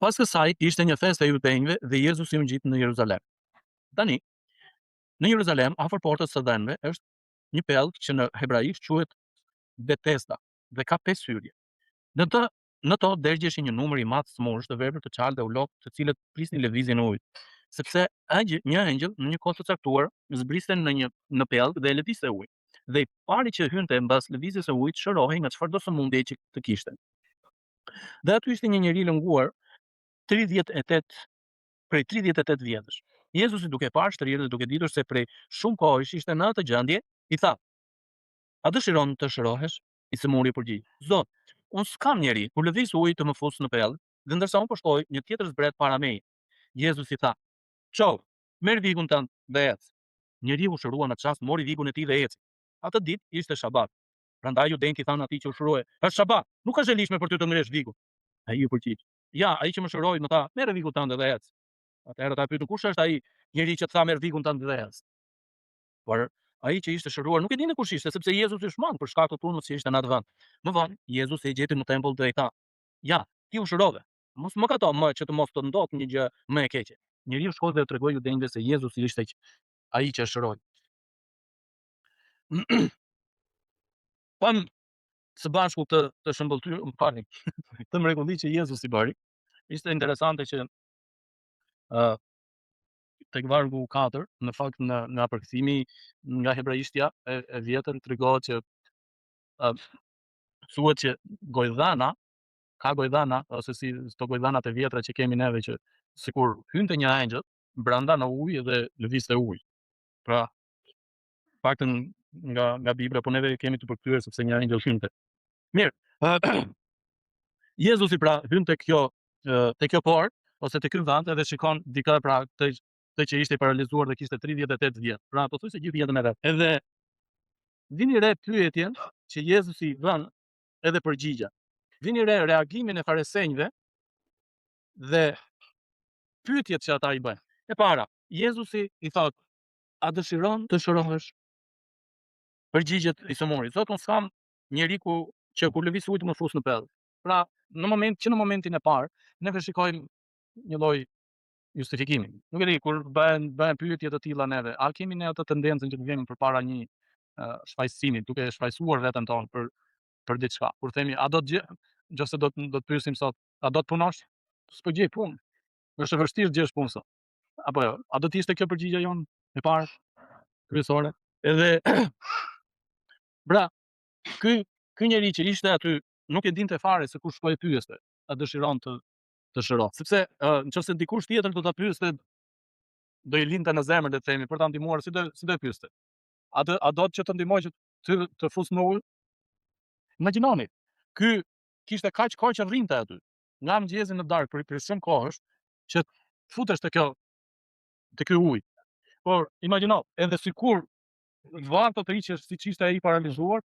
Pas kësaj ishte një festë e judenjve dhe Jezusi u ngjit në Jeruzalem. Tani, në Jeruzalem, afër portës së Dhenve, është një pellg që në hebraisht quhet Betesda dhe ka 5 hyrje. Në to dërgjeshin një numër i madh smurësh të verbër të qartë dhe ulok, të cilët prisnin lëvizjen e ujit, sepse një engjëll në një kohë të caktuar zbriste në pellg dhe e lëvizte ujin. Dhe i pari që hynte mbas lëvizjes së ujit shërohej nga çfarëdo sëmundje që të kishte. Dhe aty ishte një njeri lënguar 38 prej 38 vjetësh. Jezusi duke parë shtrirë dhe duke ditur se prej shumë kohësh ishte në atë gjendje, i tha: "A dëshiron të shërohesh?" I sëmuri përgjigj: "Zot, unë s'kam njeri kur lëviz ujë të më fus në pellg, dhe ndërsa unë po shkoj, një tjetër zbret para meje." Jezusi tha: "Çau, merr vikun tënd dhe ec." Njeriu u shërua në çast, mori vikun e tij dhe eci. Atë ditë ishte shabat. Prandaj judenjtë i thanë atij që u shëroi: "Është shabat, nuk është e lishme për ty të ngresh vikun." Ai u përgjigj: "Ja, ai që më shëroi më tha: merr vikun tënd dhe ec." Atëherë ata pyetën: "Kush është ai njeri që të tha merr vikun tënd dhe ec?" Por ai që ishte shëruar nuk e dinte kush ishte, sepse Jezusi u shmang për shkak të punës që ishte në atë vend. Më vonë, Jezusi e gjeti në tempull dhe i tha: "Ja, ti u shërove. Mos më kato më që të mos të ndodh një gjë më e keqe." Njeriu shkoi dhe u tregoi judenjve se Jezusi ishte ai që e shëroi. Pam së bashku të shëmbulltyr, më falni, të mrekulli që Jezusi bëri. Ishte interesante që tek vargu 4, në fakt nga përkthimi nga hebraishtja e vjetër tregohet që thuhet që gojdhana, ka gojdhana ose si këto gojdhanat e vjetra që kemi neve që sikur hynte një engjëll brenda në ujë dhe lëvizte ujë. Pra, paktën nga Bibla, po neve kemi të përkthyer sepse një engjëll hynte. Mirë, Jezusi pra hyn te kjo portë ose te ky vend edhe shikon dikë pra këtë që ishte i paralizuar dhe kishte 38 vjet. Pra pothuajse gjithë jetën e vet. Edhe vini re pyetjen që Jezusi i vën edhe përgjigja. Vini re reagimin e farisejve dhe pyetjet që ata i bëjnë. E para, Jezusi i thot: "A dëshiron të shërohesh?" Përgjigjet i sëmuri: "Zot, unë s'kam njeriu që kur lëviz ujë të më fus në pellg." Pra, në momentin e parë, neve shikojmë një lloj justifikimi. Nuk e di, kur bëhen pyetje të tilla neve, a kemi ne atë tendencën që të vemi përpara një shfaqësimi, duke shfaqsuar veten tonë për diçka. Kur themi: "A do të gjë?" Nëse do të pyesim sot: "A do të punosh?" S'po gjej punë. Është e vështirë të gjesh punë sot. Apo jo? A do të ishte kjo përgjigjja jonë e parë kryesore? Edhe bra, ky njeri që ishte aty nuk e dinte fare se kush po e pyeste: "A dëshiron të shërohet?" Sepse nëse dikush tjetër do ta pyeste, do i linte në zemër, le të themi, për ta ndihmuar, si do e pyeste? A do që të ndihmoj që ty të fus në ujë? Imagjinoni, ky kishte kaq kohë që rrinte aty, nga mëngjesi në darkë për shumë kohësh, që futesh te ky ujë. Por imagjino, edhe sikur varto të hiqesh siç ishte ai paralizuar,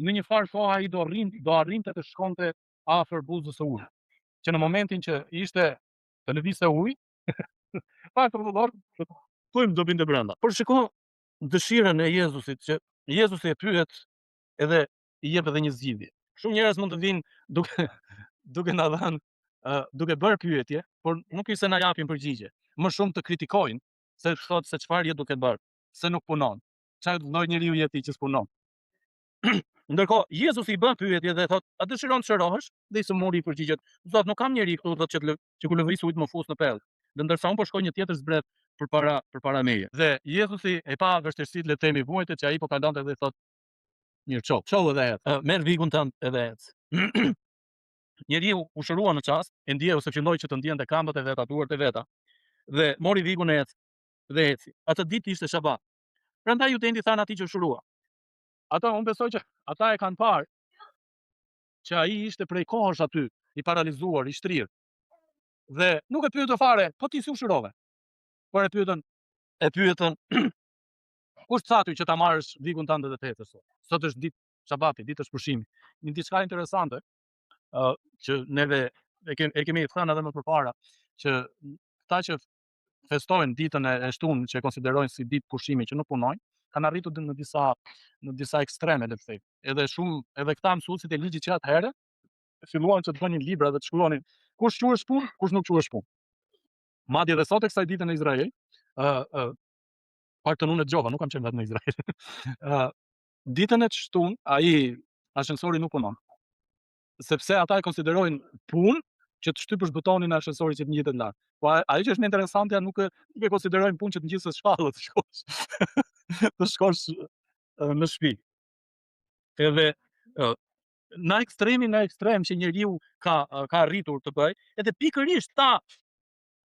në një farë kohë ai do arrinte të shkonte afër buzës së ujit. Që në momentin që ishte të lëvizte ujë, pak rrotullar, kujt do binte brenda. Por shiko dëshirën e Jezusit, që Jezusi e pyet edhe i jep edhe një zgjidhje. Shumë njerëz mund të vinë duke na dhënë duke bërë pyetje, por nuk i se na japin përgjigje. Më shumë të kritikojnë, se thotë se çfarë je duke bërë, se nuk punon. Çfarë lloj njeriu je ti që s'punon? Ndërkohë Jezusi i bën pyetje dhe thotë: "A dëshiron të shërohesh?" Dhe i sëmuri i përgjigjet: "Zot, nuk kam njeri këtu thotë që kur lëviz ujë të më fus në pellg. Dhe ndërsa unë po shkoj, një tjetër zbret përpara meje." Dhe Jezusi e pa vështirësitë, le të themi, vuajtje që ai po kalonte dhe i thotë: "Mirë, çau edhe ec. Merr vikun tënd edhe ec." Njeriu u shërua në çast, e ndjeu se filloi që të ndjente këmbët e veta, duart e veta, dhe mori vikun e ec dhe eci. Atë ditë ishte shabat. Prandaj judenjtë thanë atij që u shërua. Ata, unë besoj që ata e kanë parë që ai ishte prej kohësh aty, i paralizuar, i shtrirë. Dhe nuk e pyetën fare: "Po ti si u shërove?" Por e pyetën: "Kush tha ty që ta marrësh vikun tënd dhe të ecësh sot? Sot është ditë shabati, ditë është pushimi." Një diçka interesante, që neve e kemi thënë edhe më përpara, që ata që festojnë ditën e shtunë, që e konsiderojnë si ditë pushimi, që nuk punojnë, kanë arritur në disa ekstreme, le të themi. Edhe këta mësuesit e ligjit që atëherë filluan që të bënin libra dhe të shkruanin kush quhesh punë, kush nuk quhesh punë. Madje edhe sot e kësaj dite në Izrael, paktën unë e dëgjova, nuk kam qenë vetë në Izrael. Ditën e shtunë, ai ashensori nuk punon. Sepse ata e konsiderojnë punë që të shtypësh butonin e ashensorit që të ngjitet lart. Po ajo që është më interesante, nuk e konsiderojnë punë që të ngjitësh shkallët të shkosh. Të shkosh në shtëpi. Edhe në ekstrem që njeriu ka arritur të bëj, edhe pikërisht ta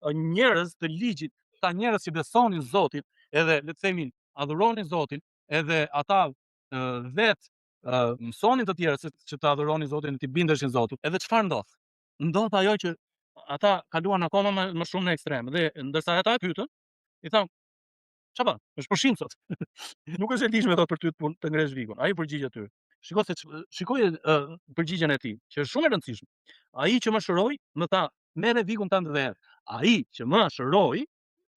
njerëz të ligjit, ta njerëz që besonin Zotin, edhe le të themi adhuronin Zotin, edhe ata vetë mësonin të tjerë që të adhuronin Zotin, të bindeshin Zotit. Edhe çfarë ndodh? Ndodh ajo që ata kaluan akoma më shumë në ekstrem. Dhe ndërsa ata e pyetën, i thanë, "Çfarë bën? Është pushim sot." Nuk është e lishme thot për ty të ngresh vikun. Ai përgjigj aty. Shikoj përgjigjen e tij, që është shumë e rëndësishme. Ai që më shëroi, më tha, "Merre vikun tënd dhe erdh." Ai që më shëroi,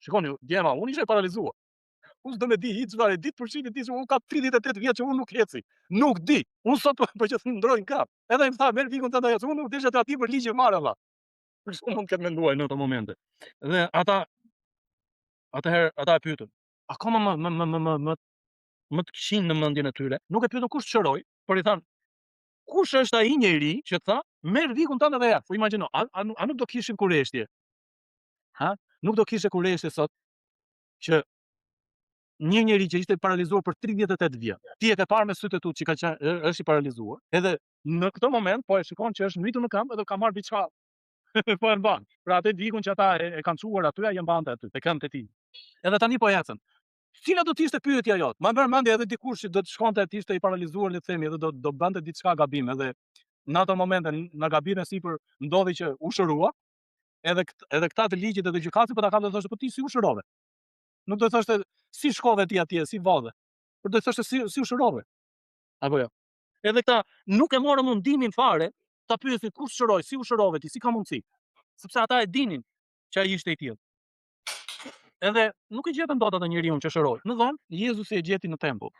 shikoni, djema, unë isha paralizuar. Unë s'do me di hiç çfarë, ditë pushimit di se unë kam 38 vjet që unë nuk eci. Nuk di. Unë sot po që ndroj në kap. Edhe ai më tha, "Merr vikun tënd ajo." Unë nuk desha të aty për ligj marr valla. Për çfarë mund të ketë menduar në ato momente. Dhe atëherë ata e pyetën. Akoma më të kishin në mendjen e tyre. Nuk e pyetën kush shëroi, por i thanë, "Kush është ai njeri që tha, merr vikun tënd edhe erdh." Po imagjino, a nuk do kishin kurreshtje? Ha? Nuk do kishe kurreshtje sot që një njeri që ishte paralizuar për 38 vjet, ti e ke parë me sytë e tu që është i paralizuar, edhe në këtë moment po e shikon që është ngritur në këmbë edhe ka marrë diçka. Po e mban. Pra atë vikun që ata e kanë çuar aty, ai e mbante aty te këmbët e tij. Edhe tani po ecën. Cila do të ishte pyetja jote? Ma merr mendje edhe dikush që do të shkonte të ishte i paralizuar, le të themi, edhe do bënte diçka gabim, edhe në ato momente në gabimin e sipër ndodhi që u shërua, edhe këta të ligjit edhe gjykatësit po ta kanë dhe thoshte, "Po ti si u shërove?" Nuk do të thoshte si shkove ti atje, si vallë. Por do të thoshte si u shërove. Apo jo. Edhe këta nuk e morën mundimin fare ta pyesin kush shëroi, si u shërove ti, si ka mundsi. Sepse ata e dinin që ai ishte i tillë. Edhe nuk e gjetën dot atë njeriu që shëroi. Në vonë Jezusi e gjeti në tempull.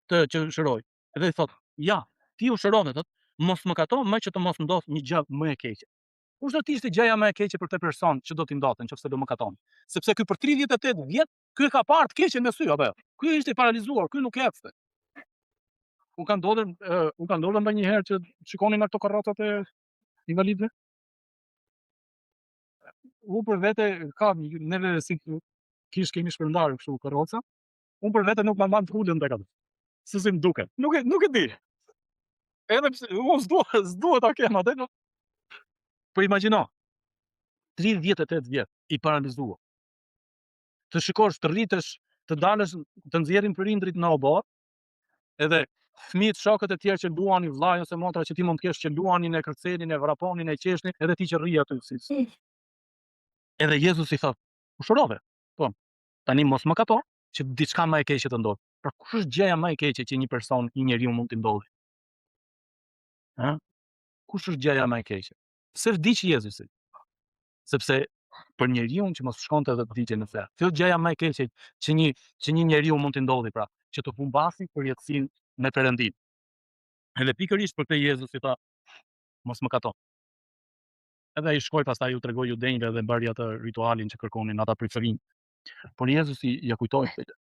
Që shëroi. Edhe i thot, "Ja, ti u shërove, thot, mos më kato më që të mos ndodh një gjë më e keqe." Kush do të ishte gjëja më e keqe për këtë person që do t'i ndodhte nëse do më katon? Sepse ky për 38 vjet, ky ka parë të keqen me sy, apo jo? Ky ishte i paralizuar, ky nuk ecste. U ka ndodhur ndonjëherë që shikonin ato karrocat e invalidëve? Unë për vete kam neve si kemi shpërndarë kështu karroca. Unë për vete nuk ma mban të ulën tek ato. Se si m'duket. Nuk e di. Edhe pse unë s'dua ta kem atë. Po imagjino, 38 vjet i paralizuar. Të shikosh, të rritesh, të dalësh, të nxjerrin prindrit në obor, edhe fëmijët, shokët e tjerë që luanin, vllai ose motra që ti mund të kesh që luanin, e kërcenin, e vraponin, e qeshnin, edhe ti që rri aty si. Edhe Jezusi thot, "U shërove." Po, tani mos më kato që diçka më e keqe të ndodh. Pra kush është gjëja më e keqe që një person, një njeriu mund t'i ndodhi? Ha? Kush është gjëja më e keqe? Pse vdiq Jezusi? Sepse për njeriu që mos shkonte edhe të vdiqte në ferr. Kjo është gjëja më e keqe që një njeriu mund t'i ndodhi, pra, që të humbasi përjetësinë me Perëndin. Edhe pikërisht për këtë Jezusi tha, "Mos më kato." Edhe ai shkoi pastaj u tregoi judenjve dhe bëri atë ritualin që kërkonin ata prej fëmijë. Por Jezusi ja kujtoi këtë.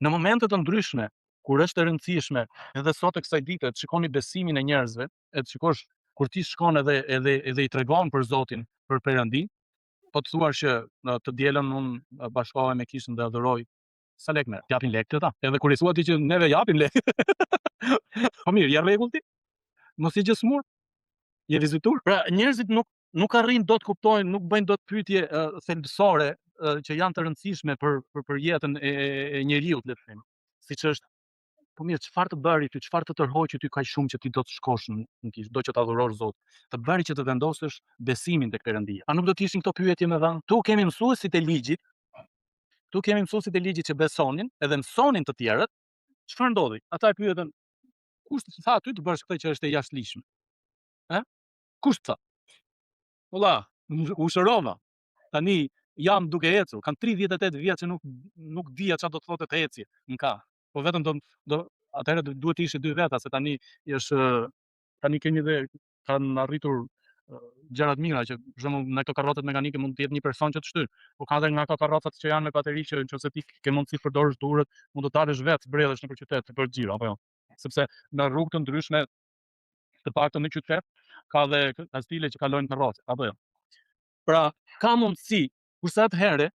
Në momente të ndryshme, kur është e rëndësishme, edhe sot e kësaj dite, të shikoni besimin e njerëzve, e të shikosh kur ti shkon edhe i tregon për Zotin, për Perëndin, po të thuash që të dielën unë bashkohem me kishën dhe adhuroj, sa lek merr? T'japin lekë ata? Edhe kur i thua ti që neve japim lekë. Po mirë, ja rregull ti? Mos i gjë smur? Je vizitur? Pra njerëzit nuk arrin dot kuptojnë, nuk bëjnë dot pyetje thelbësore që janë të rëndësishme për jetën e njeriu, le të them. Siç është, po mirë, çfarë të bëri ty, çfarë të tërhoqi ty kaq shumë që ti do të shkosh në kishë, do që të adhurosh Zotin, të bëri që të vendosësh besimin tek Perëndia. A nuk do të ishin këto pyetje me dhënë? Tu kemi mësuesit e ligjit, që besonin edhe mësonin të tjerët, çfarë ndodhi? Ata e pyetën, kush të tha ty të bësh këtë që është e jashtëligjshme? Ë? Kush të tha? Valla, u shërova. Tani jam duke ecur, kam 38 vjet që nuk dija çfarë do të thotë të eci n'ka. Po vetëm atëherë duhet të ishte 2 veta, se tani kemi dhe kanë arritur gjëra të mira që për shembull në këto karrocat mekanike mund të jetë një person që të shtyr, por ka edhe nga ato karrocat që janë me bateri që nëse ti ke mundësi të përdorësh durët, mund të dalësh vetë, zbredhësh nëpër qytet të bësh xhiro, apo jo. Sepse në rrugë të ndryshme, të paktën në qytet, ka dhe stile që kalojnë karroce, apo jo. Pra, ka mundësi, kurse atëherë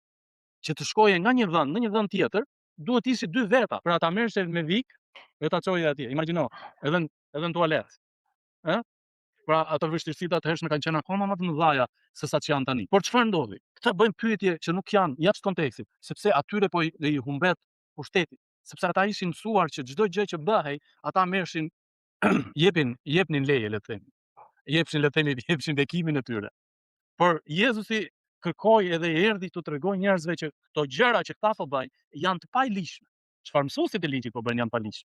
që të shkoje nga një vend në një vend tjetër, duhet të ishi dy veta, pra ta merreshe me vik dhe ta çoje atje. Imagjino, edhe në tualet. Ë? Pra ato vështirësitë atëhershme kanë qenë akoma më të mëdha se sa që janë tani. Por çfarë ndodhi? Këta bëjnë pyetje që nuk janë jashtë kontekstit, sepse atyre po i humbet pushteti, sepse ata ishin mësuar që çdo gjë që bëhej, ata merrshin jepnin leje, le të themi. Jepshin bekimin e tyre. Por Jezusi kërkoi edhe erdhi tu tregoj njerëzve që këto gjëra që këta po bëjnë janë të paligjshme. Çfarë mësuesit e ligjit po bëjnë janë paligjshme.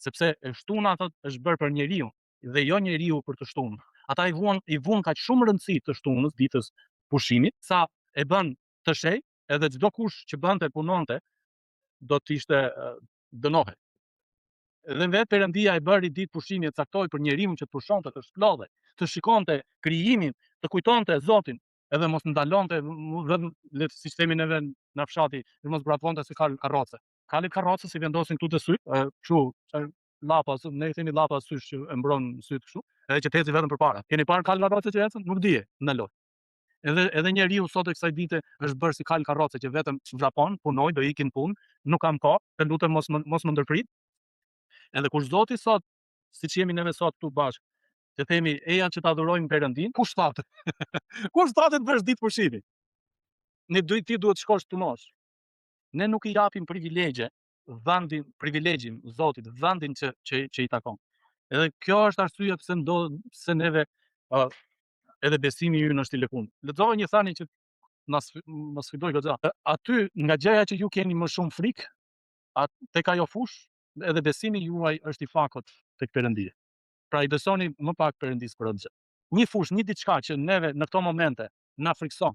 Sepse e shtuna thotë është bërë për njeriu dhe jo njeriu për të shtunë. Ata i vuan kaq shumë rëndësi të shtunës ditës pushimit, sa e bën të shej, edhe çdo kush që bënte punonte do të ishte dënohej. Dhe vetë Perëndia e bëri ditë pushimi e caktoi për njeriu që të pushonte, të shplodhej, të shikonte krijimin, të kujtonte Zotin, edhe mos ndalonte vetëm le të sistemi neve në fshati, mos brafonte se ka karroce. Kalit karroce si vendosin këtu te sy, kështu, llapa, ne i themi llapa sysh që e mbron syt kështu, edhe që të eci vetëm përpara. Keni parë kal karroce që ecën? Nuk dije, në lojë. Edhe njeriu sot e kësaj dite është bërë si kal karroce që vetëm vrapon, punoj, do ikin punë, nuk kam kohë, të lutem mos më ndërprit. Edhe kur Zoti sot, siç jemi neve sot këtu bashkë, të themi eja që ta adhurojmë Perëndin, kush thatet? Kush thatet bësh ditë pushimi? Ti duhet të shkosh punosh. Ne nuk i japim privilegjin Zotit, vendin që i takon. Edhe kjo është arsyeja pse neve edhe besimi ynë është i lëkund. Lexova një thani që na sfidoi goxha. Aty nga gjëja që ju keni më shumë frikë, tek ajo fush, edhe besimi juaj është i fakut tek Perëndia. Pra i besoni më pak Perëndisë për atë gjë. Një fush, një diçka që neve në këto momente na frikson,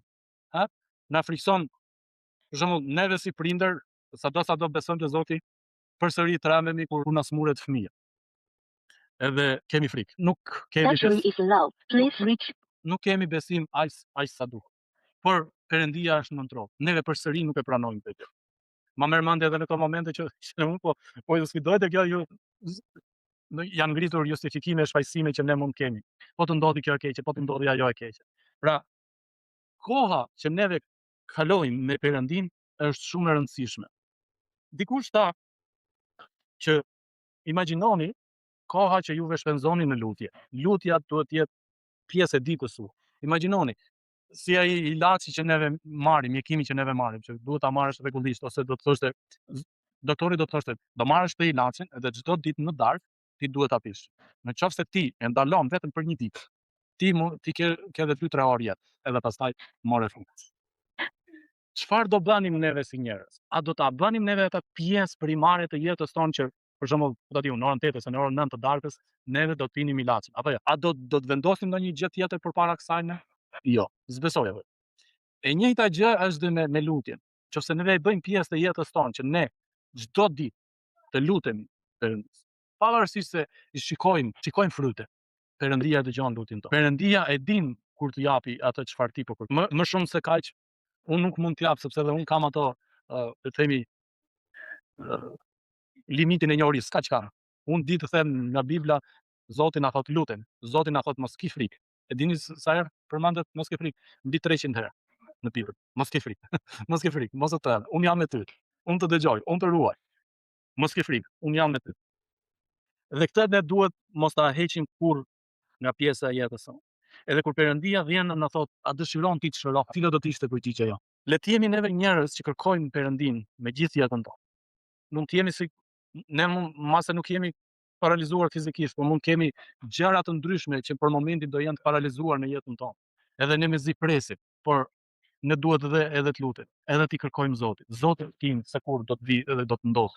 na frikson, për shembull, neve si prindër, sado besojmë te Zoti, përsëri trembemi kur na smuret fëmia. Edhe kemi frikë. Nuk kemi besim aq sa duhet. Por Perëndia është nën tron. Neve përsëri nuk e pranojmë këtë. Ma merr mendje edhe në këto momente që unë po ju sfidoj te kjo ju janë ngritur justifikime, shfaqësime që ne mund kemi. Po të ndodhi kjo e keqe, po të ndodhi ajo e keqe. Pra, koha që neve kalojmë me Perëndin është shumë e rëndësishme. Dikush tha që imagjinoni koha që juve shpenzoni në lutje. Lutja duhet të jetë pjesë e ditës suaj. Imagjinoni si ai ilaçi që neve marrim, mjekimi që neve marrim, që duhet ta marrësh rregullisht ose do të thoshte doktori do të thoshte, do marrësh këtë ilaçin edhe çdo ditë në darkë ti duhet ta pish. Nëse ti e ndalon vetëm për një ditë, ti ke edhe 2-3 orë jetë, edhe pastaj morë fund. Çfarë do bënim neve si njerëz? A do ta bënim neve atë pjesë primare të jetës tonë që për shembull, po ta diun, në orën 8 ose në orën 9 të darkës, neve do të pinim ilaçin, apo jo? A do të vendosim ndonjë gjë tjetër përpara kësaj ne? Jo, s'besoj atë. E njëjta gjë është me lutjen. Nëse neve e bëjmë pjesë të jetës tonë që ne çdo ditë të lutemi Perëndis, pavarësisht se i shikojmë fryte, Perëndia dëgjon lutjen tonë. Perëndia e din kur të japi atë çfarë ti po kërkon. Më shumë se kaq, unë nuk mund të jap sepse edhe unë kam ato, të themi, limitin e njohurisë, kaq kam. Unë di të them nga Bibla, Zoti na thot lutem, Zoti na thot mos ki frikë. E dini sa herë përmendet mos ke frikë? Mbi 300 herë në Bibël. Mos ke frikë. Mos ke frikë, mos u tërë. Unë jam me ty. Unë të dëgjoj, unë të ruaj. Mos ke frikë, unë jam me ty. Dhe këtë ne duhet mos ta heqim kurrë nga pjesa e jetës sonë. Edhe kur Perëndia vjen na thot, a dëshiron ti të shërosh, cila do të ishte përgjigjja jo? Le të jemi neve njerëz që kërkojmë Perëndin me gjithë jetën tonë. Mund të jemi si ne mase nuk jemi paralizuar fizikisht, por mund kemi gjëra të ndryshme që për momentin do janë të paralizuar në jetën tonë. Edhe ne mezi presim, por ne duhet edhe të lutem, edhe t'i kërkojmë Zotit. Zoti tim se kur do të vi edhe do të ndodh.